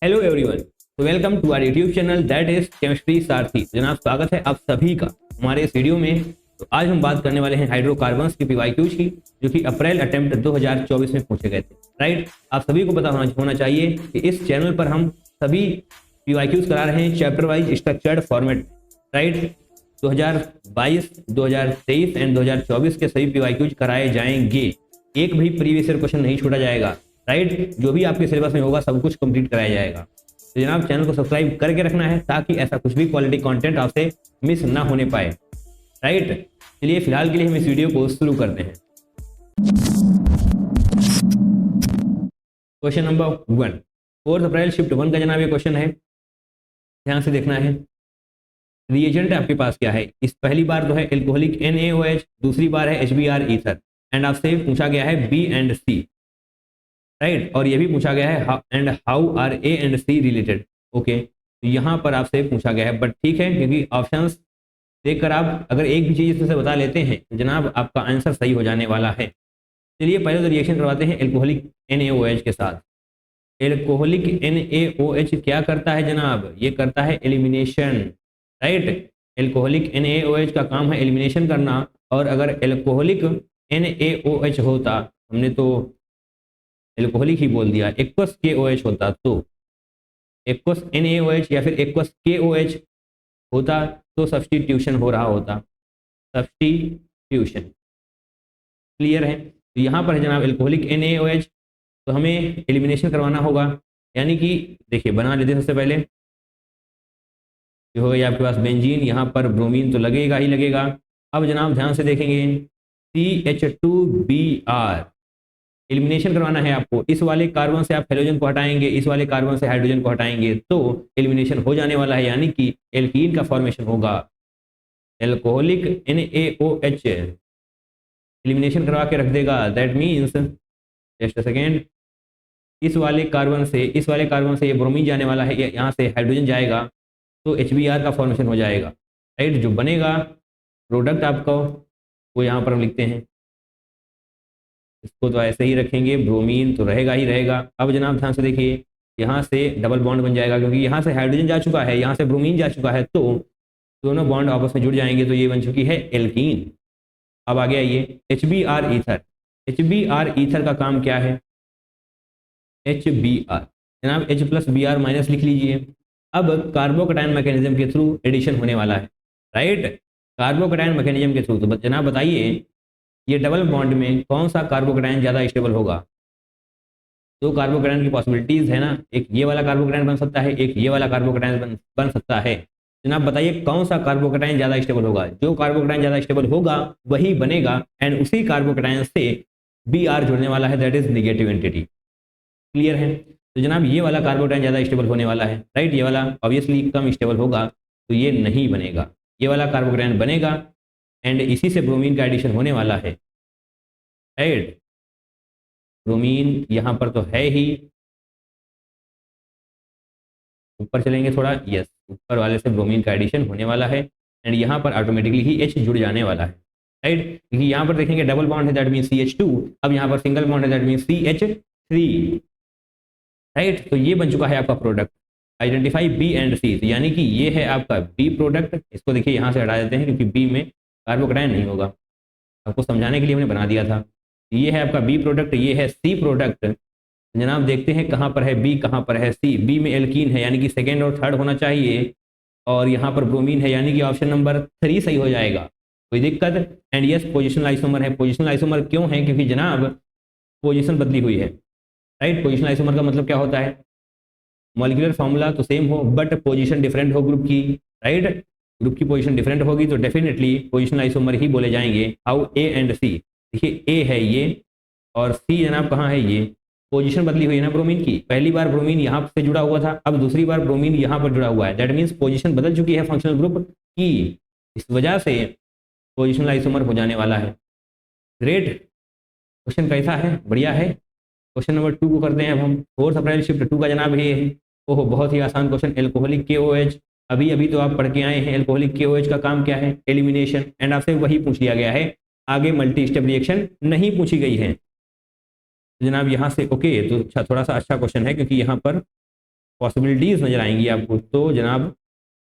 Hello everyone, तो welcome to our YouTube channel that is chemistry Sarathi. जनाब स्वागत है आप सभी का हमारे इस वीडियो में। तो आज हम बात करने वाले हैं हाइड्रोकार्बन्स की पीवाईक्यूज की, जो कि अप्रैल अटेम्प्ट 2024 में पूछे गए थे। राइट, आप सभी को पता होना चाहिए कि इस चैनल पर हम सभी पीवाईक्यूज करा रहे हैं chapter wise structured format. Right, 2022, 2023 and 2024 के सभी पीवाईक्यूज कराए जाएंगे। एक भी प्रीवियस ईयर क्वेश्चन नहीं छोड़ा जाएगा। राइट, जो भी आपके सिलेबस में होगा सब कुछ कंप्लीट कराया जाएगा। तो जनाब चैनल को सब्सक्राइब करके रखना है ताकि ऐसा कुछ भी क्वालिटी कंटेंट आपसे मिस ना होने पाए। राइट, चलिए फिलहाल के लिए हम इस वीडियो को शुरू करते हैं। क्वेश्चन नंबर 1, 4 अप्रैल शिफ्ट 1 का जनाब ये क्वेश्चन है, ध्यान से देखना है। रिएजेंट आपके पास क्या है? इस पहली बार तो है एल्कोहलिक NaOH, दूसरी बार है HBr ईथर, एंड आपसे पूछा गया है B एंड C। राइट, और ये भी पूछा गया है and how are A and C related. Okay, तो यहाँ पर आपसे पूछा गया है, बट ठीक है, क्योंकि ऑप्शंस देखकर आप अगर एक भी चीज इसमें से बता लेते हैं तो जनाब आपका आंसर सही हो जाने वाला है। चलिए पहले तो रिएक्शन करवाते हैं एल्कोहलिक NaOH के साथ। एल्कोहलिक NaOH क्या करता है जनाब? ये करता है एलिमिनेशन। राइट, एल्कोहलिक NaOH का काम है एलिमिनेशन करना, और अगर एल्कोहलिक NaOH होता, हमने तो एल्कोहलिक ही बोल दिया, एक्वस KOH होता, तो एक्वस NaOH या फिर एक्वस KOH होता तो सब्स्टिट्यूशन हो रहा होता, सब्स्टिट्यूशन। क्लियर है? तो यहाँ पर है जनाब एल्कोहलिक NaOH, तो हमें एलिमिनेशन करवाना होगा। यानी कि देखिए बना लेते हैं सबसे पहले, जो हो गया आपके पास बेंजीन, यहाँ पर ब्रोमीन तो लगेगा ही लगेगा। अब जनाब ध्यान से देखेंगे, CH2Br एलिमिनेशन करवाना है आपको। इस वाले कार्बन से आप हेलोजन को हटाएंगे, इस वाले कार्बन से हाइड्रोजन को हटाएंगे, तो एलिमिनेशन हो जाने वाला है, यानी कि एल्कीन का फॉर्मेशन होगा। एल्कोहलिक NaOH एलिमिनेशन करवा के रख देगा, that means just a second, इस वाले कार्बन से ये ब्रोमीन जाने वाला है, यहाँ से हाइड्रोजन जाएगा, तो HBr का फॉर्मेशन हो जाएगा। राइट, जो बनेगा प्रोडक्ट आपका वो यहाँ पर हम लिखते हैं, इसको तो ऐसे ही रखेंगे, ब्रोमीन तो रहेगा ही रहेगा। अब जनाब ध्यान से देखिए, यहाँ से डबल बॉन्ड बन जाएगा, क्योंकि यहाँ से हाइड्रोजन जा चुका है, यहाँ से ब्रोमीन जा चुका है, तो दोनों बॉन्ड आपस में जुड़ जाएंगे, तो ये बन चुकी है एल्कीन। अब आगे आइए, HBr ईथर। HBr ईथर का काम क्या है? HBr जनाब H+Br- लिख लीजिए। अब कार्बोकैटायन मैकेनिज्म के थ्रू एडिशन होने वाला है। राइट, कार्बोकैटायन मैकेनिज्म के थ्रू, तो जनाब बताइए ये डबल बॉन्ड में कौन सा कार्बोकैटायन ज़्यादा स्टेबल होगा? दो कार्बोकैटायन की पॉसिबिलिटीज है ना, एक ये वाला कार्बोकैटायन बन सकता है, एक ये वाला कार्बोकैटायन बन सकता है। जनाब बताइए कौन सा कार्बोकैटायन ज़्यादा स्टेबल होगा? जो कार्बोकैटायन ज़्यादा स्टेबल होगा वही बनेगा, एंड उसी कार्बोकैटायन से Br जुड़ने वाला है, that is negative entity. Clear है? तो जनाब ये वाला कार्बोकैटायन ज़्यादा स्टेबल होने वाला है। राइट, ये वाला ऑब्वियसली कम स्टेबल होगा, तो ये नहीं बनेगा। ये वाला कार्बोकैटायन बनेगा, एंड इसी से ब्रोमीन का एडिशन होने वाला है। राइट, ब्रोमीन यहाँ पर तो है ही, ऊपर चलेंगे थोड़ा, यस, ऊपर वाले से ब्रोमीन का एडिशन होने वाला है, एंड यहाँ पर ऑटोमेटिकली ही H जुड़ जाने वाला है। राइट, क्योंकि यहाँ पर देखेंगे डबल बॉन्ड है, दैट मीन CH2, अब यहाँ पर सिंगल बॉन्ड है, दैट मीन CH3। राइट, तो ये बन चुका है आपका product. Identify B and C, तो यानी कि ये है आपका B प्रोडक्ट। इसको देखिए यहाँ से हटा देते हैं, क्योंकि B में कार्बोकैटायन नहीं होगा, आपको समझाने के लिए हमने बना दिया था। ये है आपका B प्रोडक्ट, ये है C प्रोडक्ट। जनाब देखते हैं कहाँ पर है B, कहाँ पर है C। B में एल्कीन है, यानी कि सेकेंड और थर्ड होना चाहिए, और यहाँ पर ब्रोमीन है, यानी कि ऑप्शन नंबर 3 सही हो जाएगा, कोई दिक्कत? एंड यस, पोजिशनल आइसोमर है। पोजिशनल आइसोमर क्यों है? क्योंकि जनाब पोजिशन बदली हुई है। राइट, पोजिशनल आइसोमर का मतलब क्या होता है? मॉलिक्यूलर फॉर्मूला तो सेम हो, बट पोजीशन डिफरेंट हो ग्रुप की। राइट, ग्रुप की पोजीशन डिफरेंट होगी तो डेफिनेटली पोजिशनल आइसोमर ही बोले जाएंगे। हाउ A एंड C, देखिए A है ये, और C जनाब कहाँ है? ये पोजीशन बदली हुई है ना ब्रोमीन की। पहली बार ब्रोमीन यहाँ से जुड़ा हुआ था, अब दूसरी बार ब्रोमीन यहाँ पर जुड़ा हुआ है, दैट मीन्स पोजीशन बदल चुकी है फंक्शनल ग्रुप की। इस वजह से पोजिशनल आइसोमर हो जाने वाला है। ग्रेट, क्वेश्चन कैसा है? बढ़िया है। क्वेश्चन नंबर 2 को करते हैं अब हम। 4 अप्रैल शिफ्ट 2 का जनाब ये है। ओहो, बहुत ही आसान क्वेश्चन। एल्कोहलिक KOH, अभी अभी तो आप पढ़ के आए हैं। एल्कोहलिक KOH का काम क्या है? एलिमिनेशन, एंड आपसे वही पूछ लिया गया है, आगे मल्टी स्टेप रिएक्शन नहीं पूछी गई है। जनाब यहाँ से ओके, तो अच्छा, थोड़ा सा अच्छा क्वेश्चन है, क्योंकि यहाँ पर पॉसिबिलिटीज नजर आएंगी आपको, तो जनाब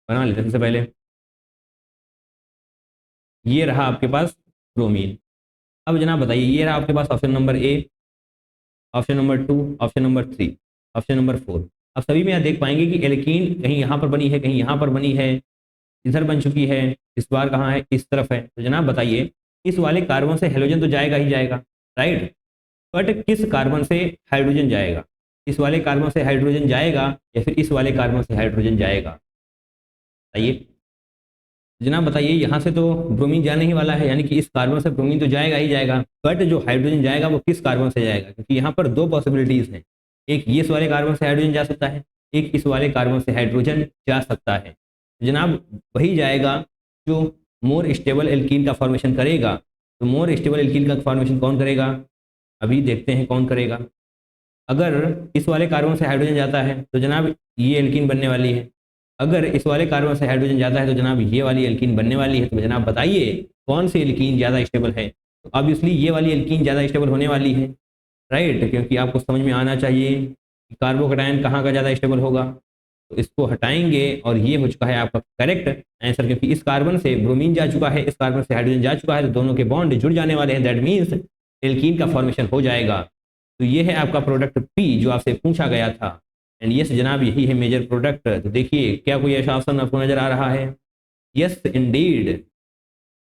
बना लेते हैं। सबसे पहले ये रहा आपके पास ब्रोमीन। अब जनाब बताइए, ये रहा आपके पास option number A, option number 2, option number 3, option number 4। अब सभी में आप देख पाएंगे कि एल्कीन कहीं यहाँ पर बनी है, कहीं यहाँ पर बनी है, इधर बन चुकी है, इस बार कहाँ है, इस तरफ है। तो जनाब बताइए, इस वाले कार्बन से हेलोजन तो जाएगा ही जाएगा, राइट, बट किस कार्बन से हाइड्रोजन जाएगा? इस वाले कार्बन से हाइड्रोजन जाएगा या फिर इस वाले कार्बन से हाइड्रोजन जाएगा? बताइए जनाब, बताइए। यहाँ से तो ब्रोमीन जाने ही वाला है, यानी कि इस कार्बन से ब्रोमीन तो जाएगा ही जाएगा, बट जो हाइड्रोजन जाएगा वो किस कार्बन से जाएगा? क्योंकि यहाँ पर दो पॉसिबिलिटीज हैं, एक ये इस वाले कार्बन से हाइड्रोजन जा सकता है, एक इस वाले कार्बन से हाइड्रोजन जा सकता है। जनाब वही जाएगा जो मोर स्टेबल एल्कीन का फॉर्मेशन करेगा। तो मोर स्टेबल एल्कीन का फॉर्मेशन कौन करेगा? अभी देखते हैं कौन करेगा। अगर इस वाले कार्बन से हाइड्रोजन जाता है तो जनाब ये एल्कीन बनने वाली है, अगर इस वाले कार्बन से हाइड्रोजन जाता है तो जनाब ये वाली एल्कीन बनने वाली है। तो जनाब बताइए कौन सी एल्कीन ज़्यादा स्टेबल है? तो ऑब्वियसली ये वाली एल्कीन ज़्यादा स्टेबल होने वाली है, राइट, क्योंकि आपको समझ में आना चाहिए कि कार्बोकैटायन कहाँ का ज़्यादा स्टेबल होगा। तो इसको हटाएंगे और ये हो चुका है आपका करेक्ट आंसर, क्योंकि इस कार्बन से ब्रोमीन जा चुका है, इस कार्बन से हाइड्रोजन जा चुका है, तो दोनों के बॉन्ड जुड़ जाने वाले हैं, दैट मीन्स एल्कीन का फॉर्मेशन हो जाएगा। तो ये है आपका प्रोडक्ट पी जो आपसे पूछा गया था। एंड यस जनाब, यही है मेजर प्रोडक्ट। तो देखिए क्या कोई ऐसा ऑप्शन आपको नजर आ रहा है? Yes Indeed,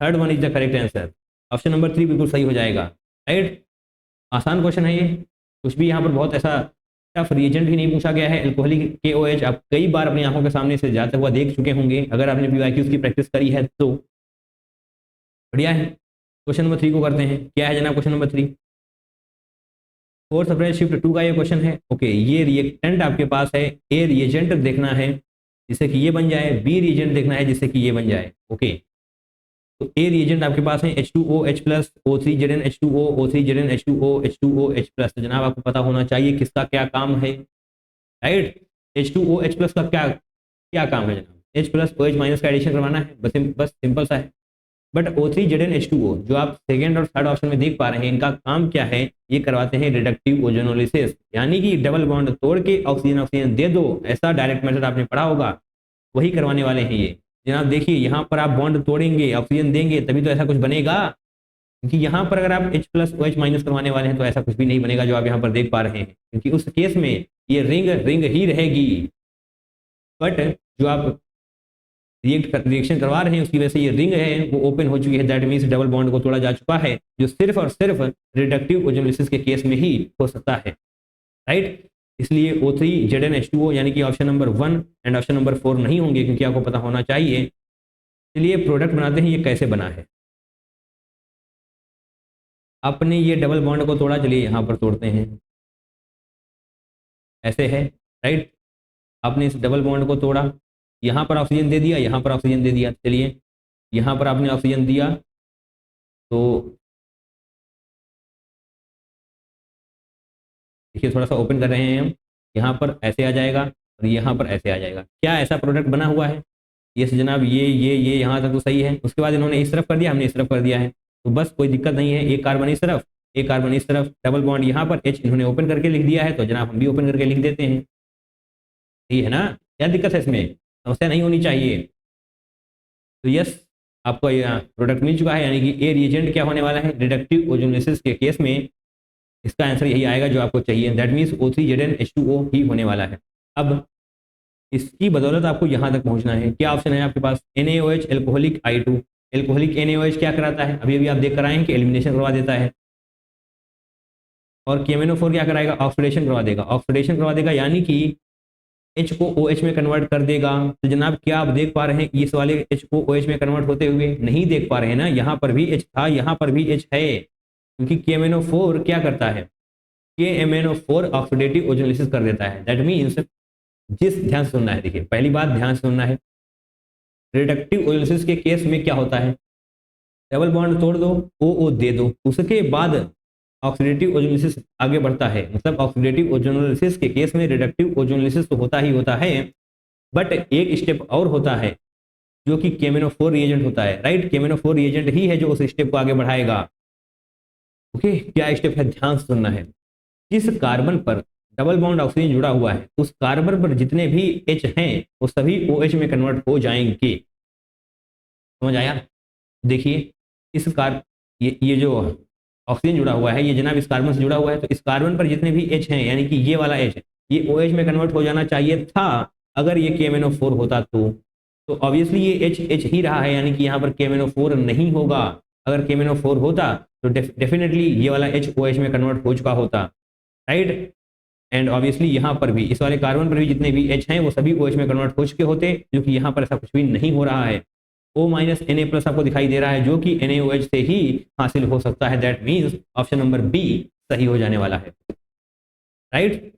third one is the correct answer. Option number 3 बिल्कुल सही हो जाएगा, राइट। आसान क्वेश्चन है ये, कुछ भी यहाँ पर बहुत ऐसा टफ रिएजेंट भी नहीं पूछा गया है। अल्कोहलिक KOH आप कई बार अपनी आंखों के सामने से जाते हुआ देख चुके होंगे, अगर आपने PYQs की प्रैक्टिस करी है तो। बढ़िया है। क्वेश्चन नंबर 3 को करते हैं। क्या है जनाब क्वेश्चन नंबर 3? 4 अप्रैल शिफ्ट 2 का ये क्वेश्चन है। ओके, ये रिएक्टेंट आपके पास है, ए रिएजेंट देखना है जिससे कि ये बन जाए, बी रिएजेंट देखना है जिससे कि ये बन जाए। ओके, तो ए रिएजेंट आपके पास है H2OH+, O3ZnH2O, O3ZnH2O, H2OH+। तो जनाब आपको पता होना चाहिए किसका क्या काम है, राइट। H2OH+ का क्या क्या काम है जनाब? H+OH- का एडिशन करवाना है, बस सिंपल सा है। बट O3ZnH2O जो आप सेकेंड और थर्ड ऑप्शन में देख पा रहे हैं, इनका काम क्या है? ये करवाते हैं रिडक्टिव ओजोनोलिसिस, यानी कि डबल बॉन्ड तोड़ के ऑक्सीजन ऑक्सीजन दे दो, ऐसा डायरेक्ट मेथड आपने पढ़ा होगा, वही करवाने वाले हैं ये। जनाब देखिए, यहाँ पर आप बॉन्ड तोड़ेंगे, ऑक्सीजन देंगे, तभी तो ऐसा कुछ बनेगा, क्योंकि यहाँ पर अगर आप H+OH- करवाने वाले हैं तो ऐसा कुछ भी नहीं बनेगा जो आप यहाँ पर देख पा रहे हैं, क्योंकि उस केस में ये रिंग रिंग ही रहेगी। बट जो आप रिएक्शन करवा रहे हैं उसकी वजह से ये रिंग है वो ओपन हो चुकी है, दैट मीन्स डबल बॉन्ड को तोड़ा जा चुका है, जो सिर्फ और सिर्फ रिडक्टिव ओजोनोलिसिस के केस में ही हो सकता है, राइट। इसलिए O3ZnH2O यानी कि option number 1 and option number 4 नहीं होंगे, क्योंकि आपको पता होना चाहिए। चलिए प्रोडक्ट बनाते हैं, ये कैसे बना है। आपने ये डबल बॉन्ड को तोड़ा, चलिए यहाँ पर तोड़ते हैं, ऐसे है, राइट। आपने इस डबल बॉन्ड को तोड़ा, यहाँ पर ऑक्सीजन दे दिया, यहाँ पर ऑक्सीजन दे दिया। चलिए यहाँ पर आपने ऑक्सीजन दिया तो देखिए थोड़ा सा ओपन कर रहे हैं हम, यहाँ पर ऐसे आ जाएगा और यहाँ पर ऐसे आ जाएगा। क्या ऐसा प्रोडक्ट बना हुआ है? यस जनाब, ये यहाँ तक तो सही है। उसके बाद इन्होंने इस तरफ कर दिया, हमने इस तरफ कर दिया है, तो बस कोई दिक्कत नहीं है। एक कार्बन इस तरफ, एक कार्बन इस तरफ, डबल बॉन्ड यहाँ पर, H इन्होंने ओपन करके लिख दिया है, तो जनाब हम भी ओपन करके लिख देते हैं, ठीक है ना। क्या दिक्कत है इसमें? समस्या नहीं होनी चाहिए। तो यस, आपको यह प्रोडक्ट मिल चुका है, यानी कि ए रिएजेंट क्या होने वाला है? रिडक्टिव ओजोनोलिसिस के केस में इसका आंसर यही आएगा जो आपको चाहिए, दैट मीन्स O3ZnH2O ही होने वाला है। अब इसकी बदौलत आपको यहाँ तक पहुँचना है। क्या ऑप्शन है आपके पास? NaOH alcoholic I2, alcoholic NaOH क्या कराता है? अभी अभी आप देख कर आए हैं कि एलिमिनेशन करवा देता है, और KMnO4 क्या कराएगा? ऑक्सीडेशन करवा देगा, ऑक्सीडेशन करवा देगा, यानी कि H को OH में कन्वर्ट कर देगा। तो जनाब क्या आप देख पा रहे हैं इस वाले H को OH में कन्वर्ट होते हुए? नहीं देख पा रहे हैं ना, यहाँ पर भी H था, यहाँ पर भी H है, क्योंकि KMnO4 क्या करता है? KMnO4 ऑक्सीडेटिव ओजोनोलिसिस कर देता है, दैट मीन्स ध्यान से सुनना है, देखिए पहली बात ध्यान से सुनना है, रिडक्टिव ओजोनोलिसिस के केस में क्या होता है? डबल बॉन्ड तोड़ दो, OO दे दो, उसके बाद ऑक्सीडेटिव ओजोनोलिसिस आगे बढ़ता है। मतलब ऑक्सीडेटिव ओजोनोलिसिस के केस में रिडक्टिव ओजोनोलिसिस तो होता ही होता है, बट एक स्टेप और होता है जो कि KMnO4 रिएजेंट होता है, राइट। KMnO4 रिएजेंट ही है जो उस स्टेप को आगे बढ़ाएगा। ओके, क्या स्टेप है? ध्यान से सुनना है। जिस कार्बन पर डबल बॉन्ड ऑक्सीजन जुड़ा हुआ है, उस कार्बन पर जितने भी H हैं वो सभी OH में कन्वर्ट हो जाएंगे। समझ आया? देखिए इस कार ये जो ऑक्सीजन जुड़ा हुआ है ये जनाब इस कार्बन से जुड़ा हुआ है, तो इस कार्बन पर जितने भी H हैं यानी कि ये वाला H ये OH में कन्वर्ट हो जाना चाहिए था अगर ये KMnO4 होता तो ऑब्वियसली ये H ही रहा है, यानी कि यहाँ पर KMnO4 नहीं होगा। अगर KMnO4 होता तो डेफिनेटली ये वाला H OH में कन्वर्ट हो चुका होता, राइट। एंड ऑब्वियसली यहाँ पर भी इस वाले कार्बन पर भी जितने भी H हैं वो सभी OH में कन्वर्ट हो चुके होते, जो कि यहाँ पर ऐसा कुछ भी नहीं हो रहा है। O- Na+ आपको दिखाई दे रहा है जो कि NaOH से ही हासिल हो सकता है। That means option number B सही हो जाने वाला है, राइट।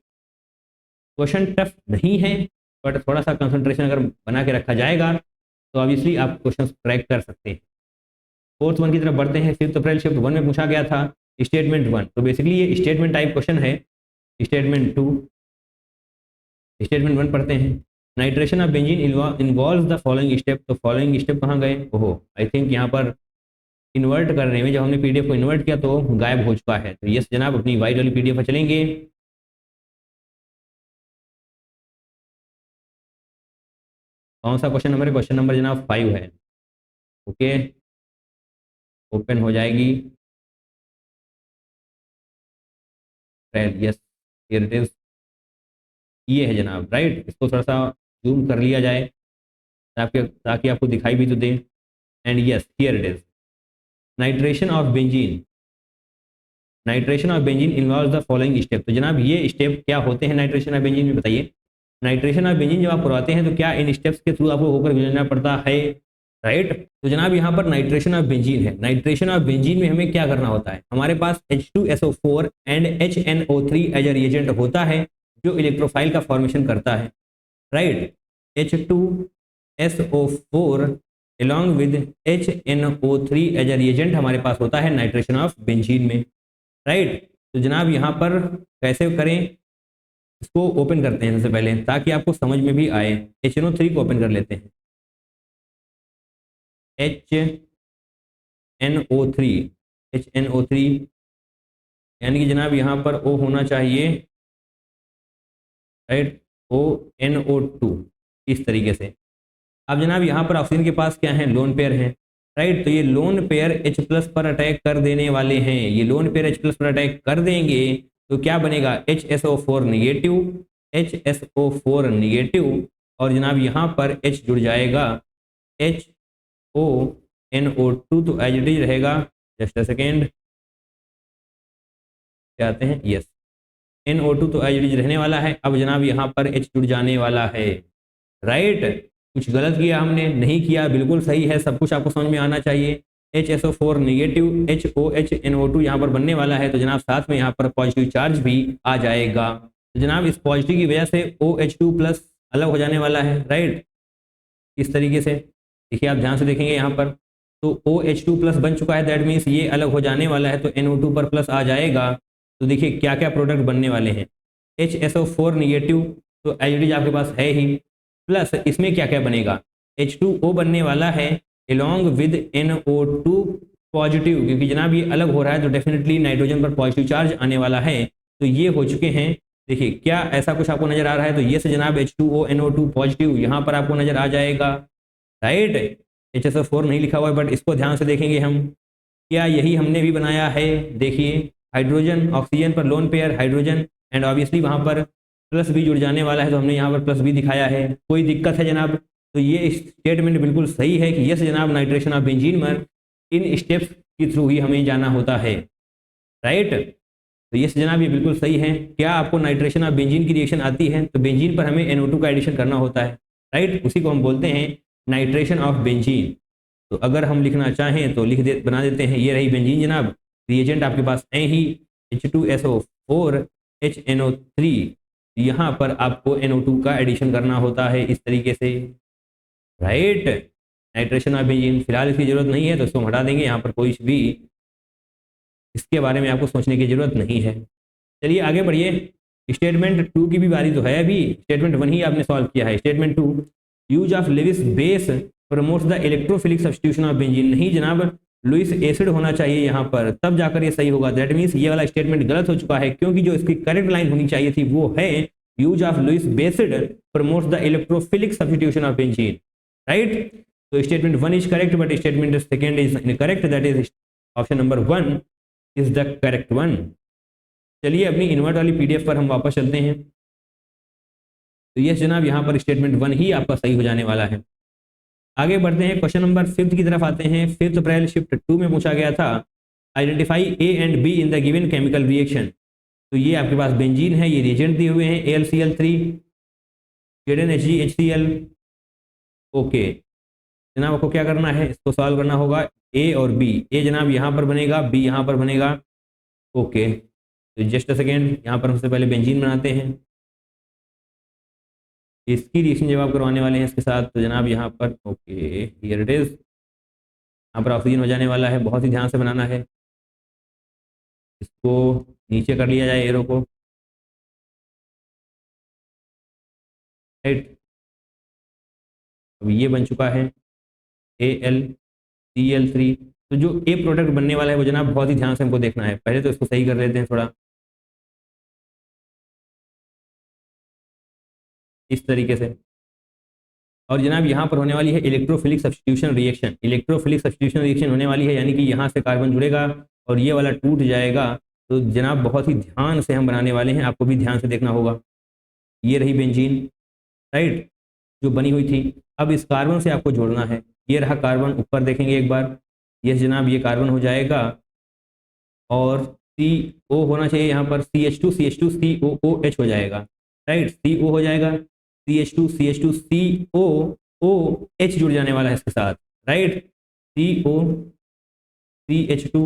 क्वेश्चन टफ नहीं है बट थोड़ा सा कंसंट्रेशन अगर बना के रखा जाएगा तो ऑब्वियसली आप क्वेश्चन क्रैक कर सकते हैं। फोर्थ वन की तरफ बढ़ते हैं। 5 अप्रैल शिफ्ट 1 में पूछा गया था स्टेटमेंट 1, तो बेसिकली ये स्टेटमेंट टाइप क्वेश्चन है। स्टेटमेंट 2, स्टेटमेंट 1 पढ़ते हैं। Nitration of benzene involves the following step, तो फॉलोइंग स्टेप कहाँ गए? ओहो, आई थिंक यहाँ पर इन्वर्ट करने में जब हमने पीडीएफ को इन्वर्ट किया तो गायब हो चुका है। तो यस जनाब, अपनी वाइट वाली पीडीएफ पर चलेंगे। कौन सा क्वेश्चन नंबर है? क्वेश्चन नंबर जनाब 5 है। ओके, ओपन हो जाएगी। Yes, here it is. ये है जनाब, राइट। इसको थोड़ा सा जूम कर लिया जाए ताकि आपको दिखाई भी तो दे। And yes, here it is. Nitration of benzene, nitration of benzene involves the following step. तो जनाब ये स्टेप क्या होते हैं नाइट्रेशन ऑफ बेंजीन में, बताइए। नाइट्रेशन ऑफ बेंजीन जब आप करवाते हैं तो क्या इन स्टेप्स के थ्रू आपको होकर गुजरना पड़ता है, राइट। तो जनाब यहाँ पर नाइट्रेशन ऑफ बेंजीन है। नाइट्रेशन ऑफ बेंजीन में हमें क्या करना होता है? हमारे पास H2SO4 and HNO3 as a reagent होता है जो इलेक्ट्रोफाइल का फॉर्मेशन करता है, right. H2SO4 along with HNO3 as a reagent हमारे पास होता है नाइट्रेशन ऑफ बेंजीन में, राइट। तो जनाब यहाँ पर कैसे करें, इसको ओपन करते हैं सबसे पहले ताकि आपको समझ में भी आए। HNO3 को ओपन कर लेते हैं। HNO3 यानी कि जनाब यहाँ पर O होना चाहिए, राइट, ONO2 इस तरीके से। अब जनाब यहाँ पर ऑक्सीजन के पास क्या है? लोन पेयर है, राइट। तो ये लोन पेयर H+ पर अटैक कर देने वाले हैं। ये लोन पेयर H+ पर अटैक कर देंगे तो क्या बनेगा? HSO4 निगेटिव, HSO4 निगेटिव, और जनाब यहाँ पर H जुड़ जाएगा HONO2, तो एज इट इज रहेगा। जस्ट अ सेकेंड, क्या आते हैं? यस, NO2 तो एज इट इज रहने वाला है। अब जनाब यहाँ पर H जुड़ जाने वाला है, राइट। कुछ गलत किया हमने? नहीं किया, बिल्कुल सही है। सब कुछ आपको समझ में आना चाहिए। HSO4 निगेटिव, HOHNO2 यहाँ पर बनने वाला है, तो जनाब साथ में यहाँ पर पॉजिटिव चार्ज भी आ जाएगा। तो जनाब इस पॉजिटिव की वजह से OH2+ अलग हो जाने वाला है, राइट। इस तरीके से देखिए, आप ध्यान से देखेंगे यहाँ पर तो OH2+ बन चुका है, दैट मीन्स ये अलग हो जाने वाला है, तो NO2 पर प्लस आ जाएगा। तो देखिए क्या क्या प्रोडक्ट बनने वाले हैं। HSO4 निगेटिव तो एच आपके पास है ही, प्लस इसमें क्या क्या बनेगा? H2O बनने वाला है along with NO2 पॉजिटिव, क्योंकि जनाब ये अलग हो रहा है तो डेफिनेटली नाइट्रोजन पर पॉजिटिव चार्ज आने वाला है। तो ये हो चुके हैं। देखिए क्या ऐसा कुछ आपको नजर आ रहा है? तो ये से जनाब H2O NO2 पॉजिटिव यहाँ पर आपको नजर आ जाएगा, राइट। HSO4 नहीं लिखा हुआ है बट इसको ध्यान से देखेंगे हम, क्या यही हमने भी बनाया है? देखिए हाइड्रोजन ऑक्सीजन पर lone pair hydrogen, and obviously वहाँ पर प्लस भी जुड़ जाने वाला है, तो हमने यहाँ पर प्लस भी दिखाया है। कोई दिक्कत है जनाब? तो ये स्टेटमेंट बिल्कुल सही है कि यस जनाब, नाइट्रेशन ऑफ बेंजीन में इन स्टेप्स के थ्रू ही हमें जाना होता है, राइट। तो यस जनाब, ये बिल्कुल सही है। क्या आपको नाइट्रेशन ऑफ बेंजीन की रिएक्शन आती है? तो बेंजीन पर हमें NO2 का एडिशन करना होता है, राइट। उसी को हम बोलते हैं नाइट्रेशन ऑफ बेंजीन। तो अगर हम लिखना चाहें तो बना देते हैं। ये रही बेंजीन जनाब, रिएजेंट आपके पास है ही H2SO4 HNO3, यहाँ पर आपको NO2 का एडिशन करना होता है इस तरीके से, राइट। नाइट्रेशन ऑफ बेंजीन, फिलहाल इसकी जरूरत नहीं है तो इसको हटा देंगे। यहाँ पर कोई भी इसके बारे में आपको सोचने की जरूरत नहीं है। चलिए आगे बढ़िए। स्टेटमेंट 2 की भी बारी तो है, अभी स्टेटमेंट 1 ही आपने सॉल्व किया है। Statement 2, use of Lewis base promotes the electrophilic substitution of benzene. नहीं जनाब, लुइस एसिड होना चाहिए यहाँ पर, तब जाकर ये सही होगा। दैट मीन्स ये वाला स्टेटमेंट गलत हो चुका है, क्योंकि जो इसकी करेक्ट लाइन होनी चाहिए थी वो है use of Lewis acid promotes the electrophilic substitution of benzene, right. तो statement 1 is correct but statement second is incorrect, that is option number 1 is the correct one. चलिए अपनी इन्वर्ट वाली पीडीएफ पर हम वापस चलते हैं। तो यस जनाब, यहाँ पर स्टेटमेंट 1 ही आपका सही हो जाने वाला है। आगे बढ़ते हैं, क्वेश्चन नंबर 5 की तरफ आते हैं। 5 अप्रैल शिफ्ट 2 में पूछा गया था, identify A and be in the given chemical reaction. तो ये आपके पास बेंजीन है, ये रिएजेंट दिए हुए हैं AlCl3 ZnHgHCl। ओके जनाब, आपको क्या करना है, इसको सॉल्व करना होगा ए और बी। ए जनाब यहाँ पर बनेगा, बी यहाँ पर बनेगा। ओके तो जस्ट अ सेकेंड, यहाँ पर सबसे पहले बेंजीन बनाते हैं। इसकी रिएक्शन जब आप करवाने वाले हैं इसके साथ, तो जनाब यहाँ पर ओके हियर इट इज, यहाँ पर ऑक्सीजन हो जाने वाला है। बहुत ही ध्यान से बनाना है, इसको नीचे कर लिया जाए एरो को, राइट। अब ये बन चुका है AlCl3। तो जो ए प्रोडक्ट बनने वाला है वो जनाब बहुत ही ध्यान से हमको देखना है। पहले तो इसको सही कर लेते हैं थोड़ा इस तरीके से। और जनाब यहाँ पर होने वाली है electrophilic substitution reaction. Electrophilic substitution reaction होने वाली है, यानी कि यहाँ से कार्बन जुड़ेगा और ये वाला टूट जाएगा। तो जनाब बहुत ही ध्यान से हम बनाने वाले हैं, आपको भी ध्यान से देखना होगा। ये रही बेंजीन, राइट, जो बनी हुई थी। अब इस कार्बन से आपको जोड़ना है। ये रहा कार्बन, ऊपर देखेंगे एक बार। यस जनाब, ये कार्बन हो जाएगा और CO होना चाहिए यहाँ पर, CH2 COOH हो जाएगा, राइट। CO हो जाएगा, CH2 COOH जुड़ जाने वाला है इसके साथ, राइट। CO CH2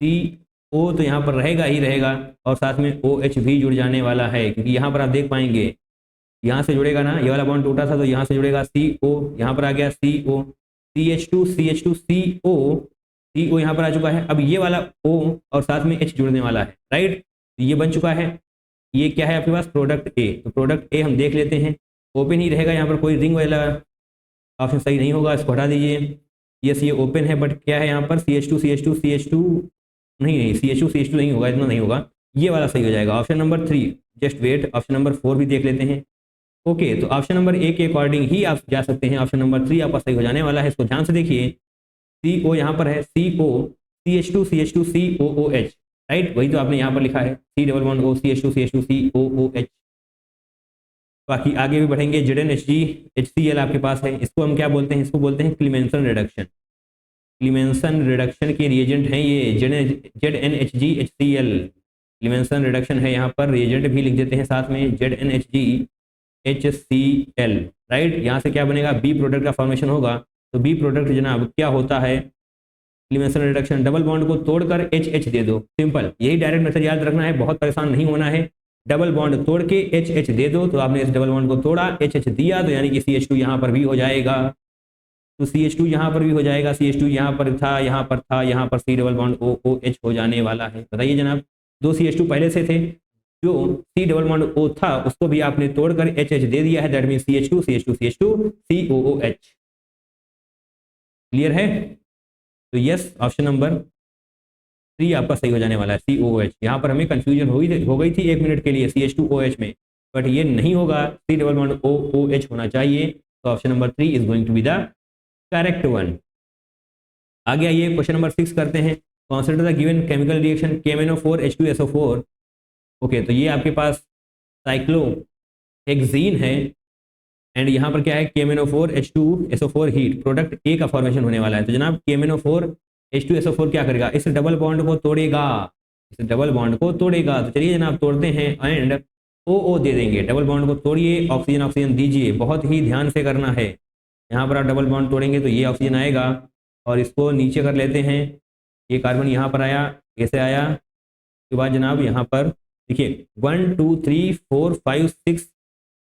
CO तो यहाँ पर रहेगा ही रहेगा, और साथ में OH भी जुड़ जाने वाला है, क्योंकि यहाँ पर आप देख पाएंगे यहाँ से जुड़ेगा ना, ये वाला बॉन्ड टूटा था तो यहाँ से जुड़ेगा CO, यहाँ पर आ गया CO, CH2 CO यहाँ पर आ चुका है। अब ये वाला O और साथ में H जुड़ने वाला है, राइट। तो ये बन चुका है। ये क्या है आपके पास, प्रोडक्ट A। तो प्रोडक्ट A हम देख लेते हैं, ओपन ही रहेगा, यहाँ पर कोई रिंग वाला ऑप्शन सही नहीं होगा, इसको हटा दीजिए। यस ये ओपन है, बट क्या है यहाँ पर CH2 नहीं CH2 नहीं होगा, इतना नहीं होगा। ये वाला सही हो जाएगा, option number 3। Just wait, option number 4 भी देख लेते हैं। ओके तो ऑप्शन नंबर A के अकॉर्डिंग ही आप जा सकते हैं। ऑप्शन नंबर 3 आपका सही हो जाने वाला है, इसको ध्यान से देखिए। CO यहाँ पर है, CO CH2 COOH, राइट, वही तो आपने यहाँ पर लिखा है, C⋯O CH2 COOH। बाकी आगे भी बढ़ेंगे। ZnHgHCl आपके पास है, इसको हम क्या बोलते हैं, इसको बोलते हैं क्लीमेंसन रिडक्शन। क्लीमेंसन रिडक्शन के रिएजेंट हैं ये ZnHgHCl। क्लीमेंसन रिडक्शन है, यहाँ पर रिएजेंट भी लिख देते हैं साथ में, ZnHgHCl, राइट। यहाँ से क्या बनेगा, बी प्रोडक्ट का फॉर्मेशन होगा। तो बी प्रोडक्ट जनाब क्या होता है, क्लीमेंसन रिडक्शन, डबल बॉन्ड को तोड़कर HH दे दो, सिंपल, यही डायरेक्ट मेथड याद रखना है, बहुत परेशान नहीं होना है। डबल बॉन्ड तोड़ के HH दे दो, तो आपने इस डबल बॉन्ड को तोड़ा, HH दिया, तो यानी कि CH2 यहाँ पर भी हो जाएगा। तो CH2 यहाँ पर भी हो जाएगा, CH2 यहाँ पर था, यहाँ पर था, यहाँ पर C⋯OH हो जाने वाला है। बताइए जनाब, 2 CH2 पहले से थे, जो C⋯O था उसको भी आपने तोड़कर HH दे दिया है, that mean CH2 COOH। Clear है? तो यस ऑप्शन नंबर 3 आपका सही हो जाने वाला है, COOH। यहाँ पर हमें कंफ्यूजन हो गई थी 1 मिनट के लिए CH2OH में, बट ये नहीं होगा, C⋯OOH होना चाहिए। तो option number 3 is going to be the correct one. आगे आइए क्वेश्चन नंबर 6 करते हैं। Consider the given chemical reaction KMnO4H2SO4। Okay तो ये आपके पास साइक्लोहेक्सीन है, एंड यहाँ पर क्या है, KMnO4H2SO4 हीट, प्रोडक्ट A का फॉर्मेशन होने वाला है। तो जनाब KMnO4H2SO4 क्या करेगा, इस डबल बॉन्ड को तोड़ेगा, इस डबल बॉन्ड को तोड़ेगा। तो चलिए जनाब तोड़ते हैं, एंड OO दे देंगे। डबल बॉन्ड को तोड़िए, ऑक्सीजन ऑक्सीजन दीजिए, बहुत ही ध्यान से करना है। यहाँ पर आप डबल बॉन्ड तोड़ेंगे तो ये ऑक्सीजन आएगा, और इसको नीचे कर लेते हैं। ये कार्बन यहाँ पर आया, कैसे आया, उसके बाद जनाब यहाँ पर देखिए 1 2 3 4 5 6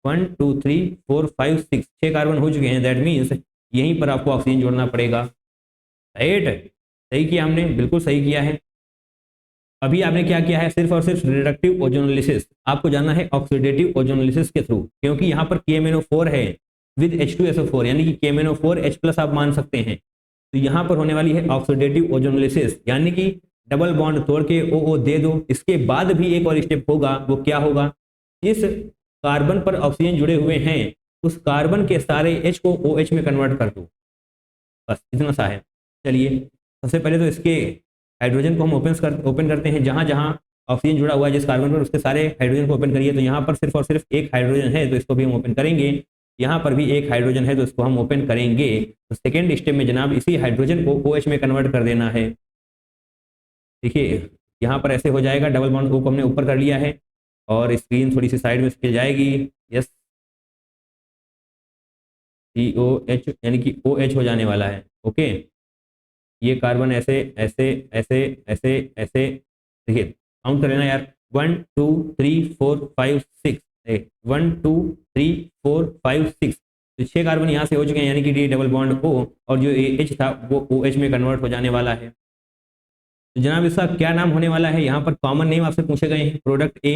1 2 3 4 5 6 6 कार्बन हो चुके हैं। दैट मीन्स यहीं पर आपको ऑक्सीजन जोड़ना पड़ेगा, राइट। सही किया हमने, बिल्कुल सही किया है। अभी आपने क्या किया है, सिर्फ और सिर्फ रिडक्टिव ओजोनोलिसिस, आपको जाना है ऑक्सीडेटिव ओजोनोलिसिस के थ्रू, क्योंकि यहाँ पर KMnO4 है विद H2SO4, यानी कि KMnO4H+ आप मान सकते हैं। तो यहाँ पर होने वाली है ऑक्सीडेटिव ओजोनोलिसिस, यानी कि डबल बॉन्ड तोड़ के ओ दे दो। इसके बाद भी एक और स्टेप होगा, वो क्या होगा, जिस कार्बन पर ऑक्सीजन जुड़े हुए हैं उस कार्बन के सारे H को OH में कन्वर्ट कर दो। बस इतना सा है। चलिए सबसे पहले तो इसके हाइड्रोजन को हम ओपन करते हैं, जहाँ जहाँ ऑक्सीजन जुड़ा हुआ है जिस कार्बन पर उसके सारे हाइड्रोजन को ओपन करिए। तो यहाँ पर सिर्फ और सिर्फ एक हाइड्रोजन है तो इसको भी हम ओपन करेंगे, यहाँ पर भी एक हाइड्रोजन है तो इसको हम ओपन करेंगे। तो सेकेंड स्टेप में जनाब इसी हाइड्रोजन को OH में कन्वर्ट कर देना है। देखिए यहाँ पर ऐसे हो जाएगा, डबल बॉन्ड O को हमने ऊपर कर लिया है और स्क्रीन थोड़ी सी साइड में खिल जाएगी। यस, COH यानी कि OH हो जाने वाला है। ओके, ये कार्बन ऐसे ऐसे ऐसे ऐसे ऐसे, देखिए काउंट कर लेना यार, 1 2 3 4 5 6, 1 2 3 4 5 6, तो 6 कार्बन यहाँ से हो चुके हैं, यानी कि डी डबल बॉन्ड O और जो H था वो OH में कन्वर्ट हो जाने वाला है। तो जनाब इसका क्या नाम होने वाला है, यहाँ पर कॉमन नेम आपसे पूछे गए हैं, product A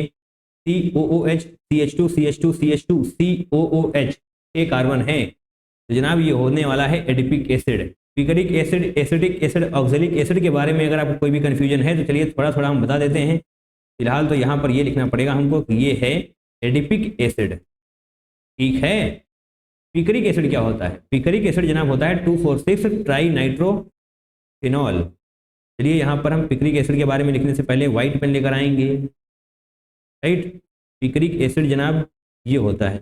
COOH CH2 CH2 CH2 COOH, 6 carbon है। तो जनाब ये होने वाला है adipic acid. Picric acid, acetic acid, oxalic acid के बारे में अगर आपको कोई भी कंफ्यूजन है तो चलिए थोड़ा थोड़ा हम बता देते हैं। फिलहाल तो यहाँ पर ये लिखना पड़ेगा हमको कि ये है एडिपिक एसिड, ठीक है। पिकरिक एसिड क्या होता है, पिकरिक एसिड जनाब होता है 2,4,6 ट्राई नाइट्रोफिनॉल। चलिए यहाँ पर हम पिकरिक एसिड के बारे में लिखने से पहले व्हाइट पेन लेकर आएंगे, राइट। पिकरिक एसिड जनाब ये होता है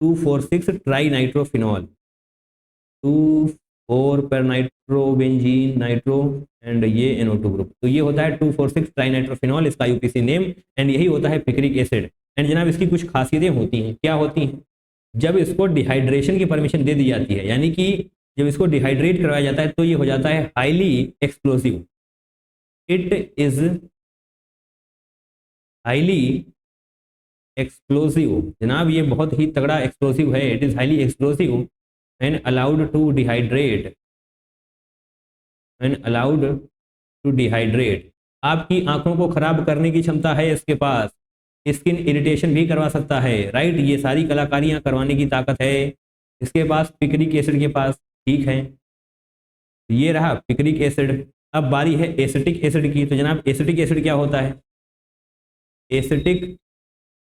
2,4,6 ट्राई नाइट्रोफिनॉल, 2,4 पर नाइट्रोबेंजीन नाइट्रो एंड ये NO2 ग्रुप, तो ये होता है 2,4,6 ट्राई नाइट्रोफिनॉल, इसका UPC नेम, एंड यही होता है पिकरिक एसिड। एंड जनाब इसकी कुछ खासियतें होती हैं, क्या होती हैं, जब इसको डिहाइड्रेशन की परमिशन दे दी जाती है, यानी कि जब इसको डिहाइड्रेट करवाया जाता है तो ये हो जाता है highly explosive. It is highly explosive, जनाब ये बहुत ही तगड़ा एक्सप्लोसिव है। It is highly explosive and allowed to dehydrate, and allowed to dehydrate. आपकी आंखों को खराब करने की क्षमता है इसके पास, स्किन इरिटेशन भी करवा सकता है, राइट। ये सारी कलाकारियां करवाने की ताकत है इसके पास, पिकरिक एसिड के पास, ठीक है। ये रहा पिकरिक एसिड। अब बारी है एसिटिक एसिड की। तो जनाब एसिटिक एसिड क्या होता है, एसिटिक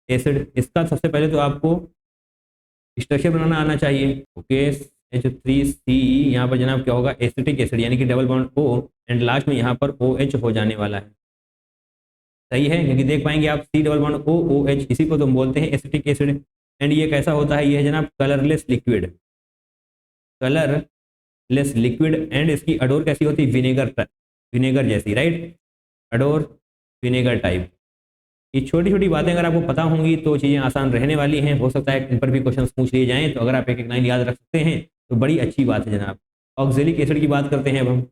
एसिड, इसका सबसे पहले तो आपको स्ट्रक्चर बनाना आना चाहिए। ओके, H3C, यहाँ पर जनाब क्या होगा, एसिटिक एसिड, यानी कि double bond O and last में यहाँ पर OH हो जाने वाला है, सही है, क्योंकि देख पाएंगे आप C double bond O OH, इसी को तो हम बोलते हैं एसिटिक एसिड। एंड ये कैसा होता है, ये है जनाब colourless liquid, colourless liquid, and इसकी अडोर कैसी होती है, विनेगर जैसी, राइट, अडोर विनेगर टाइप। ये छोटी छोटी बातें अगर आपको पता होंगी तो चीज़ें आसान रहने वाली हैं, हो सकता है इन पर भी क्वेश्चन पूछ लिए जाएं, तो अगर आप एक एक लाइन याद रख सकते हैं तो बड़ी अच्छी बात है जनाब। ऑक्जेलिक एसिड की बात करते हैं अब हम।